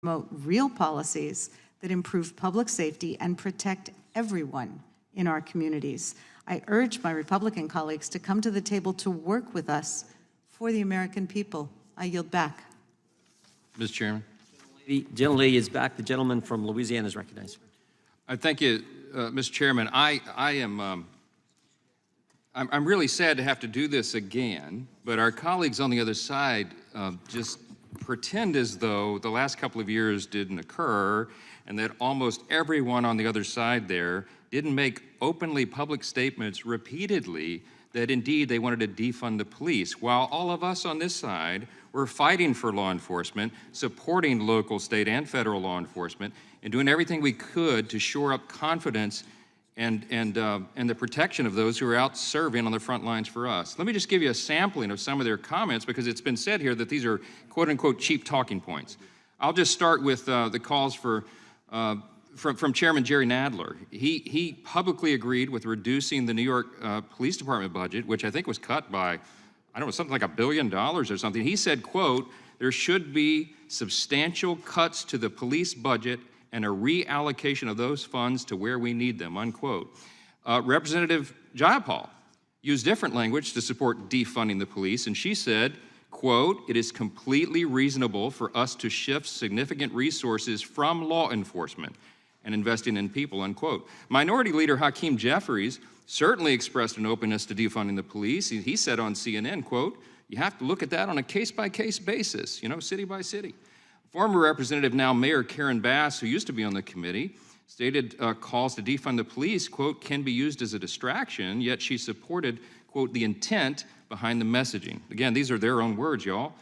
promote real policies that improve public safety and protect everyone in our communities. I urge my Republican colleagues to come to the table to work with us for the American people. I yield back. Mr. Chairman. The gentlelady is back. The gentleman from Louisiana is recognized. I thank you, Mr. Chairman. I'm really sad to have to do this again, but our colleagues on the other side just pretend as though the last couple of years didn't occur and that almost everyone on the other side there didn't make openly public statements repeatedly that indeed they wanted to defund the police, while all of us on this side were fighting for law enforcement, supporting local, state, and federal law enforcement, and doing everything we could to shore up confidence and the protection of those who are out serving on the front lines for us. Let me just give you a sampling of some of their comments, because it's been said here that these are quote-unquote cheap talking points. I'll just start with the calls from Chairman Jerry Nadler. He publicly agreed with reducing the New York Police Department budget, which I think was cut by, I don't know, something like $1 billion or something. He said, quote, "There should be substantial cuts to the police budget and a reallocation of those funds to where we need them," unquote. Representative Jayapal used different language to support defunding the police, and she said, quote, "It is completely reasonable for us to shift significant resources from law enforcement and investing in people," unquote. Minority Leader Hakeem Jeffries certainly expressed an openness to defunding the police. He said on CNN, quote, "You have to look at that on a case-by-case basis, city by city." Former Representative, now Mayor Karen Bass, who used to be on the committee, stated calls to defund the police, quote, "can be used as a distraction," yet she supported, quote, "the intent behind the messaging." Again, these are their own words, y'all.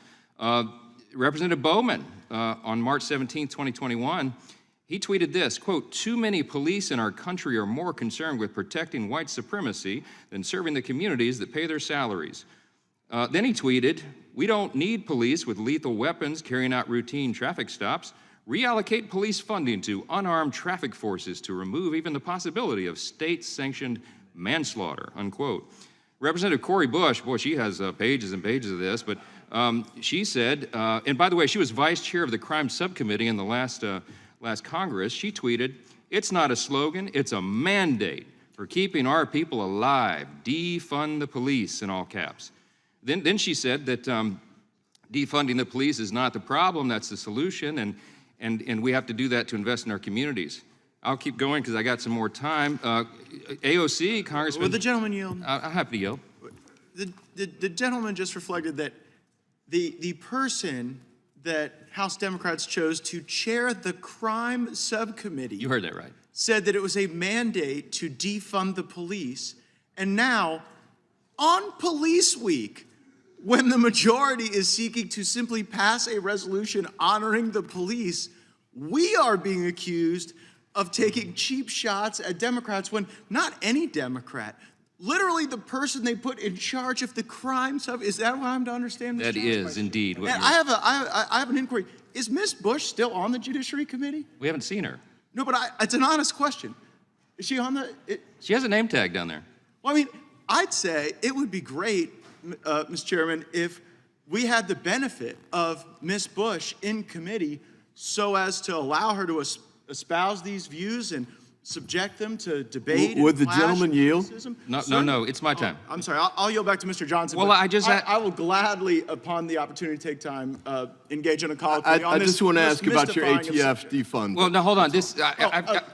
Representative Bowman, on March 17, 2021, he tweeted this, quote, "Too many police in our country are more concerned with protecting white supremacy than serving the communities that pay their salaries." Then he tweeted, "We don't need police with lethal weapons carrying out routine traffic stops. Reallocate police funding to unarmed traffic forces to remove even the possibility of state-sanctioned manslaughter," unquote. Representative Cori Bush, boy, she has pages and pages of this, but she said, and by the way, she was vice chair of the crime subcommittee in the last Congress. She tweeted, "It's not a slogan, it's a mandate for keeping our people alive. Defund the police," in all caps. Then she said that defunding the police is not the problem, that's the solution, and we have to do that to invest in our communities. I'll keep going because I got some more time. AOC, Congressman. Will the gentleman yield? I'm happy to yield. The gentleman just reflected that the person that House Democrats chose to chair the crime subcommittee. You heard that right. Said that it was a mandate to defund the police. And now, on Police Week, when the majority is seeking to simply pass a resolution honoring the police, we are being accused of taking cheap shots at Democrats when not any Democrat, literally the person they put in charge of the crime sub, is that what I'm to understand? That is indeed. And I have an inquiry. Is Ms. Bush still on the Judiciary Committee? We haven't seen her. No, but it's an honest question. Is she on the? She has a name tag down there. Well, I mean, I'd say it would be great, Mr. Chairman, if we had the benefit of Ms. Bush in committee so as to allow her to espouse these views and subject them to debate. Would the gentleman yield? No, it's my time. I'm sorry, I'll yield back to Mr. Johnson. Well, I will gladly, upon the opportunity to take time, engage in a colloquy on this. I just want to ask about your ATF defund. Well, no, hold on.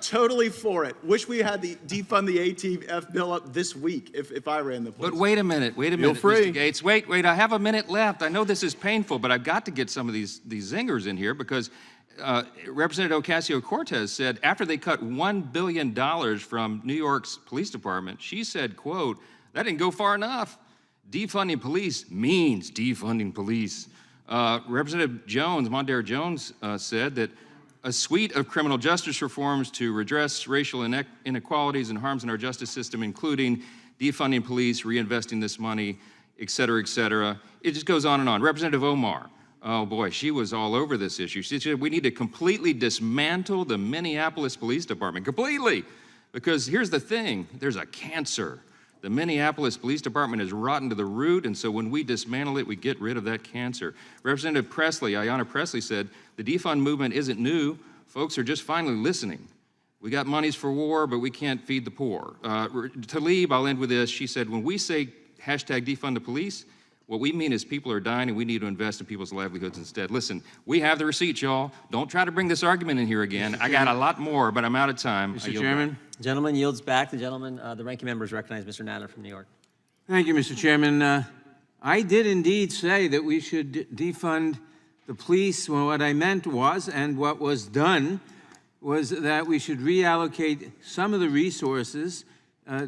Totally for it. Wish we had the defund the ATF bill up this week if I ran the place. But wait a minute, Feel free. Mr. Gates. Wait, I have a minute left. I know this is painful, but I've got to get some of these zingers in here because Representative Ocasio-Cortez said after they cut $1 billion from New York's police department, she said, quote, "That didn't go far enough. Defunding police means defunding police." Representative Jones, Mondaire Jones, said that a suite of criminal justice reforms to redress racial inequalities and harms in our justice system, including defunding police, reinvesting this money, et cetera, et cetera. It just goes on and on. Representative Omar, oh boy, she was all over this issue. She said we need to completely dismantle the Minneapolis Police Department, completely. Because here's the thing, there's a cancer The Minneapolis Police Department is rotten to the root, and so when we dismantle it, we get rid of that cancer. Representative Presley, Ayanna Presley, said, the defund movement isn't new. Folks are just finally listening. We got monies for war, but we can't feed the poor. Tlaib, I'll end with this. She said, when we say hashtag defund the police, what we mean is people are dying and we need to invest in people's livelihoods instead. Listen, we have the receipts, y'all. Don't try to bring this argument in here again. I got a lot more, but I'm out of time. Mr. Chairman. Gentleman yields back. The gentleman, the ranking member is recognized, Mr. Nadler from New York. Thank you, Mr. Chairman. I did indeed say that we should defund the police. Well, what I meant was, and what was done, was that we should reallocate some of the resources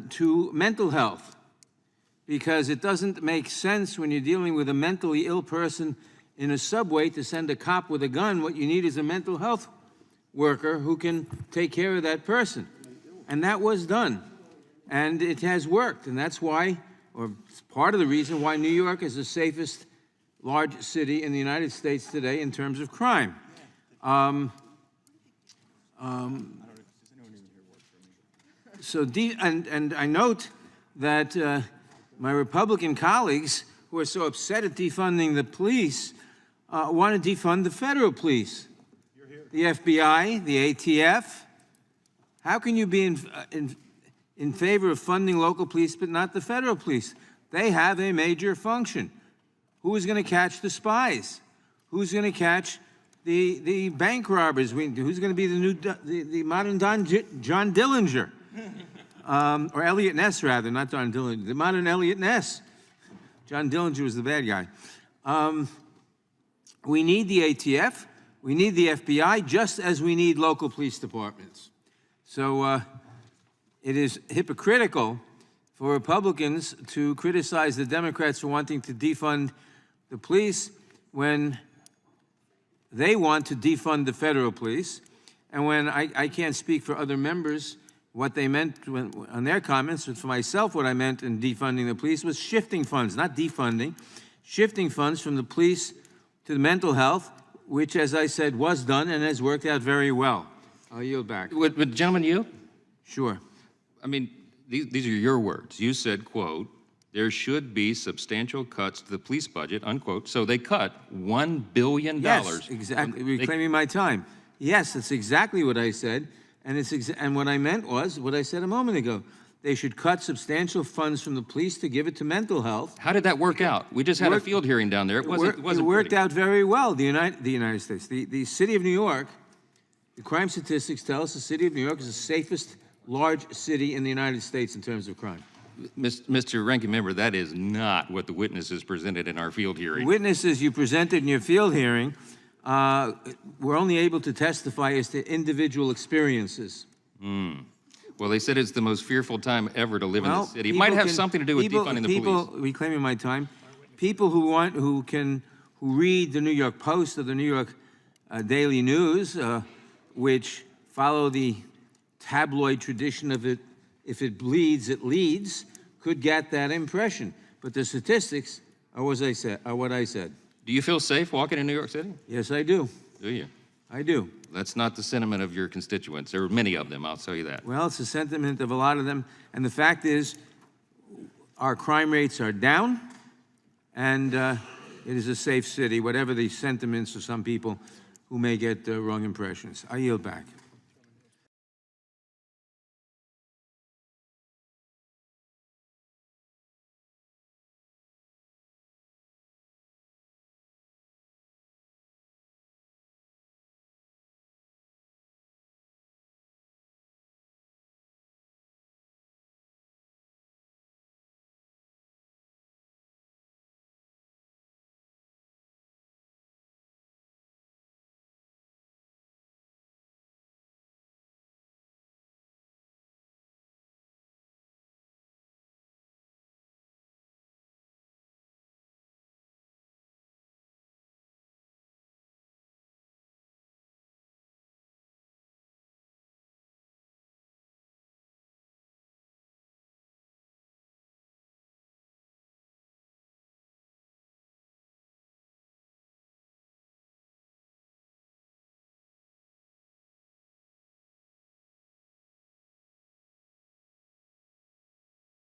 to mental health. Because it doesn't make sense when you're dealing with a mentally ill person in a subway to send a cop with a gun. What you need is a mental health worker who can take care of that person. And that was done. And it has worked. And that's why, or it's part of the reason why New York is the safest large city in the United States today in terms of crime. And I note that my Republican colleagues who are so upset at defunding the police want to defund the federal police, the FBI, the ATF. How can you be in favor of funding local police but not the federal police? They have a major function. Who is going to catch the spies? Who's going to catch the bank robbers? Who's going to be the modern John Dillinger? Or Elliot Ness, rather, not John Dillinger, the modern Elliot Ness. John Dillinger was the bad guy. We need the ATF, we need the FBI, just as we need local police departments. So it is hypocritical for Republicans to criticize the Democrats for wanting to defund the police when they want to defund the federal police, and when I can't speak for other members what they meant on their comments, but for myself, what I meant in defunding the police was shifting funds, not defunding, shifting funds from the police to the mental health, which, as I said, was done and has worked out very well. I'll yield back. Would the gentleman yield? Sure. I mean, these are your words. You said, quote, there should be substantial cuts to the police budget, unquote. So they cut $1 billion. Yes, exactly. Reclaiming my time. Yes, that's exactly what I said. And what I meant was what I said a moment ago. They should cut substantial funds from the police to give it to mental health. How did that work out? We just had a field hearing down there. It worked out very well. The United States, the city of New York, the crime statistics tell us the city of New York is the safest large city in the United States in terms of crime. Mr. Ranking Member, that is not what the witnesses presented in our field hearing. The witnesses you presented in your field hearing were only able to testify as to individual experiences. Well, they said it's the most fearful time ever to live in the city. It might have something to do with defunding the police. Reclaiming my time. People who read the New York Post or the New York Daily News, which follow the tabloid tradition of it, if it bleeds, it leads, could get that impression. But the statistics are what I said. Do you feel safe walking in New York City? Yes, I do. Do you? I do. That's not the sentiment of your constituents. There are many of them, I'll tell you that. Well, it's the sentiment of a lot of them. And the fact is, our crime rates are down, and it is a safe city, whatever the sentiments of some people who may get wrong impressions. I yield back.